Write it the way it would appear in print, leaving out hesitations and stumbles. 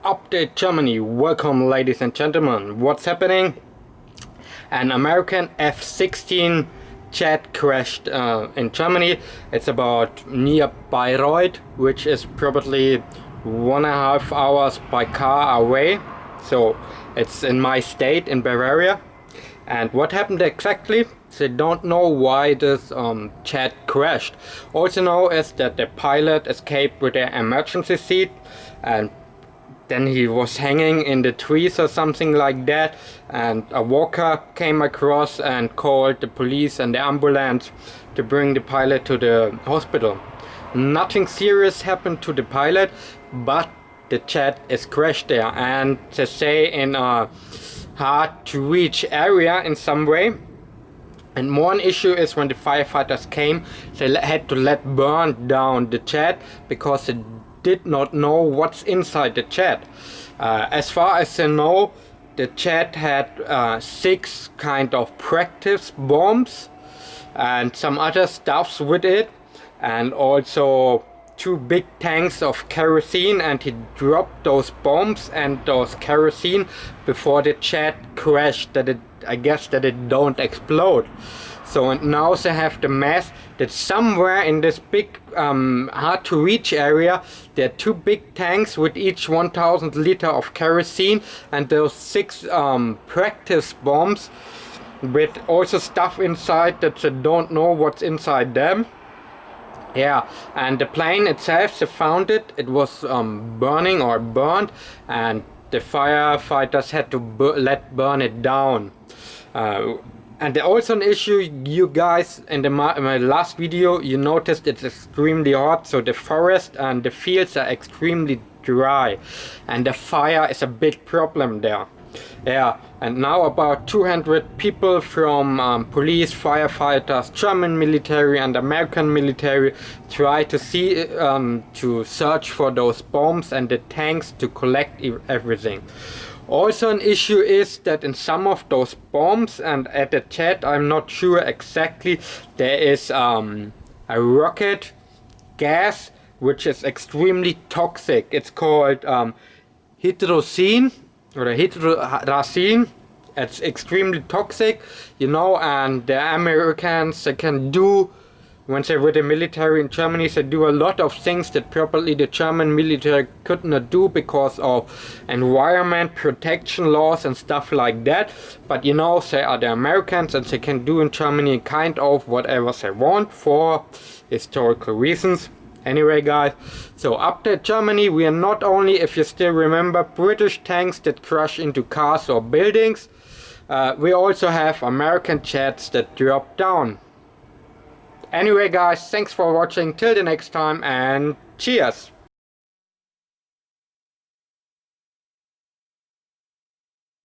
Update Germany. Welcome, ladies and gentlemen. What's happening? An American F-16 jet crashed in Germany. It's about near Bayreuth, which is probably 1.5 hours by car away. So it's in my state, in Bavaria. And what happened exactly? They don't know why this jet crashed. Also know is that the pilot escaped with an emergency seat, and then he was hanging in the trees or something like that, and a walker came across and called the police and the ambulance to bring the pilot to the hospital. Nothing serious happened to the pilot, but the jet is crashed there, and they say in a hard to reach area in some way. And one issue is when the firefighters came, they had to let burn down the jet because they did not know what's inside the jet. As far as I know, the jet had 6 kind of practice bombs and some other stuffs with it, and also 2 big tanks of kerosene, and he dropped those bombs and those kerosene before the jet crashed, that I guess that it don't explode. So and now they have the mess that somewhere in this big hard to reach area there are 2 big tanks with each 1,000 liter of kerosene, and those 6 practice bombs with also stuff inside that they don't know what's inside them. Yeah, and the plane itself, they found it was burning or burned, and the firefighters had to let burn it down. And also an issue, you guys, in my last video, you noticed it's extremely hot, so the forest and the fields are extremely dry, and the fire is a big problem there. Yeah, and now about 200 people from police, firefighters, German military and American military try to see to search for those bombs and the tanks to collect everything. Also an issue is that in some of those bombs and at the jet, I'm not sure exactly, there is a rocket gas which is extremely toxic. It's called hydrazine or hydrazine. It's extremely toxic, you know, and the Americans, they can do, when they were the military in Germany, they do a lot of things that probably the German military could not do because of environment protection laws and stuff like that. But you know, they are the Americans and they can do in Germany kind of whatever they want for historical reasons. Anyway guys, so update Germany, we are not only, if you still remember, British tanks that crash into cars or buildings, we also have American jets that drop down. Anyway guys, thanks for watching, till the next time, and cheers!